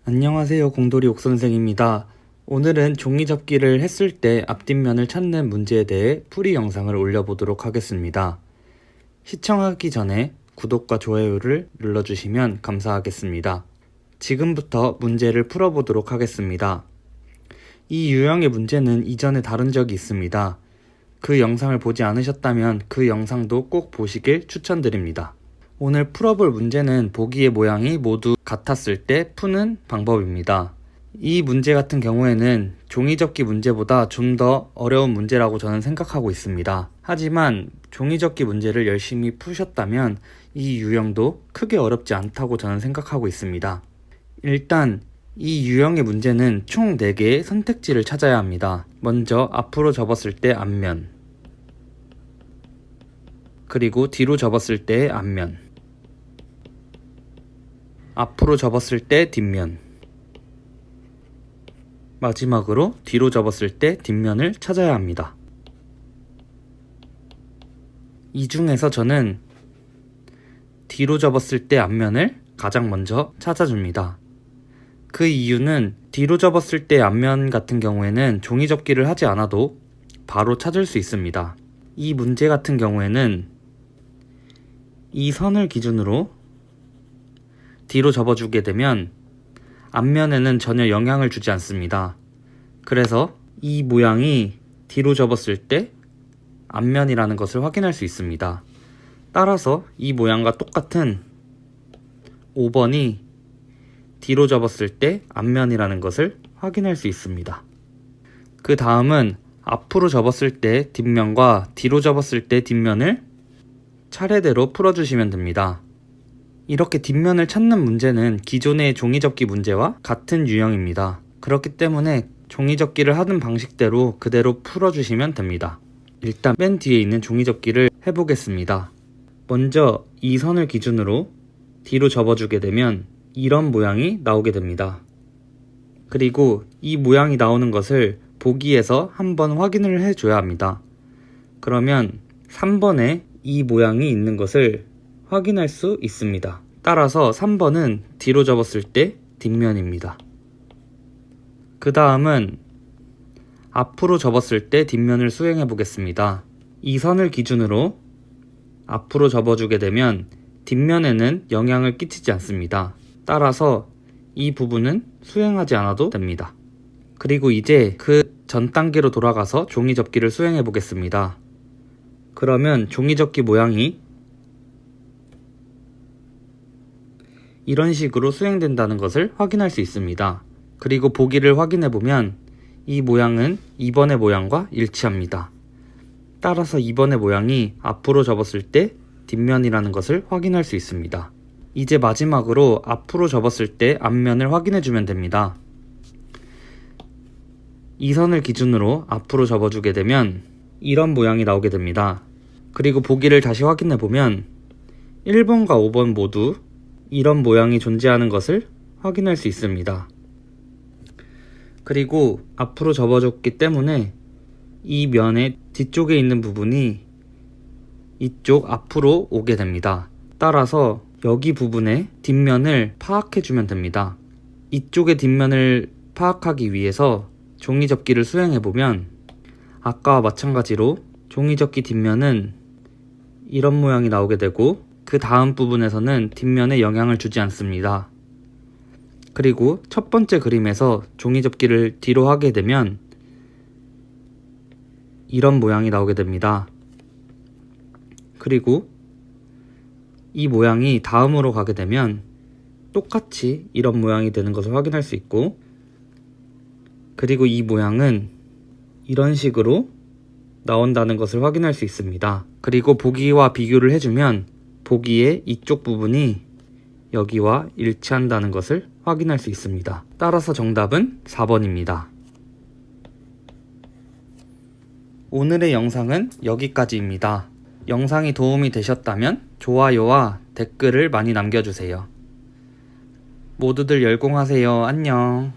안녕하세요. 공돌이 옥선생입니다. 오늘은 종이접기를 했을 때 앞뒷면을 찾는 문제에 대해 풀이 영상을 올려보도록 하겠습니다. 시청하기 전에 구독과 좋아요를 눌러주시면 감사하겠습니다. 지금부터 문제를 풀어보도록 하겠습니다. 이 유형의 문제는 이전에 다룬 적이 있습니다. 그 영상을 보지 않으셨다면 그 영상도 꼭 보시길 추천드립니다. 오늘 풀어볼 문제는 보기의 모양이 모두 같았을 때 푸는 방법입니다. 이 문제 같은 경우에는 종이접기 문제보다 좀 더 어려운 문제라고 저는 생각하고 있습니다. 하지만 종이접기 문제를 열심히 푸셨다면 이 유형도 크게 어렵지 않다고 저는 생각하고 있습니다. 일단 이 유형의 문제는 총 4개의 선택지를 찾아야 합니다. 먼저 앞으로 접었을 때 앞면, 그리고 뒤로 접었을 때의 앞면, 앞으로 접었을 때 뒷면, 마지막으로 뒤로 접었을 때 뒷면을 찾아야 합니다. 이 중에서 저는 뒤로 접었을 때 앞면을 가장 먼저 찾아줍니다. 그 이유는 뒤로 접었을 때 앞면 같은 경우에는 종이접기를 하지 않아도 바로 찾을 수 있습니다. 이 문제 같은 경우에는 이 선을 기준으로 뒤로 접어주게 되면 앞면에는 전혀 영향을 주지 않습니다. 그래서 이 모양이 뒤로 접었을 때 앞면이라는 것을 확인할 수 있습니다. 따라서 이 모양과 똑같은 5번이 뒤로 접었을 때 앞면이라는 것을 확인할 수 있습니다. 그 다음은 앞으로 접었을 때 뒷면과 뒤로 접었을 때 뒷면을 차례대로 풀어주시면 됩니다. 이렇게 뒷면을 찾는 문제는 기존의 종이접기 문제와 같은 유형입니다. 그렇기 때문에 종이접기를 하던 방식대로 그대로 풀어주시면 됩니다. 일단 맨 뒤에 있는 종이접기를 해보겠습니다. 먼저 이 선을 기준으로 뒤로 접어주게 되면 이런 모양이 나오게 됩니다. 그리고 이 모양이 나오는 것을 보기에서 한번 확인을 해줘야 합니다. 그러면 3번에 이 모양이 있는 것을 확인할 수 있습니다. 따라서 3번은 뒤로 접었을 때 뒷면입니다. 그 다음은 앞으로 접었을 때 뒷면을 수행해 보겠습니다. 이 선을 기준으로 앞으로 접어주게 되면 뒷면에는 영향을 끼치지 않습니다. 따라서 이 부분은 수행하지 않아도 됩니다. 그리고 이제 그 전 단계로 돌아가서 종이접기를 수행해 보겠습니다. 그러면 종이접기 모양이 이런 식으로 수행된다는 것을 확인할 수 있습니다. 그리고 보기를 확인해 보면 이 모양은 2번의 모양과 일치합니다. 따라서 2번의 모양이 앞으로 접었을 때 뒷면이라는 것을 확인할 수 있습니다. 이제 마지막으로 앞으로 접었을 때 앞면을 확인해 주면 됩니다. 이 선을 기준으로 앞으로 접어주게 되면 이런 모양이 나오게 됩니다. 그리고 보기를 다시 확인해 보면 1번과 5번 모두 이런 모양이 존재하는 것을 확인할 수 있습니다. 그리고 앞으로 접어줬기 때문에 이 면의 뒤쪽에 있는 부분이 이쪽 앞으로 오게 됩니다. 따라서 여기 부분의 뒷면을 파악해 주면 됩니다. 이쪽의 뒷면을 파악하기 위해서 종이접기를 수행해 보면 아까와 마찬가지로 종이접기 뒷면은 이런 모양이 나오게 되고 그 다음 부분에서는 뒷면에 영향을 주지 않습니다. 그리고 첫 번째 그림에서 종이접기를 뒤로 하게 되면 이런 모양이 나오게 됩니다. 그리고 이 모양이 다음으로 가게 되면 똑같이 이런 모양이 되는 것을 확인할 수 있고, 그리고 이 모양은 이런 식으로 나온다는 것을 확인할 수 있습니다. 그리고 보기와 비교를 해주면 보기의 이쪽 부분이 여기와 일치한다는 것을 확인할 수 있습니다. 따라서 정답은 4번입니다. 오늘의 영상은 여기까지입니다. 영상이 도움이 되셨다면 좋아요와 댓글을 많이 남겨주세요. 모두들 열공하세요. 안녕.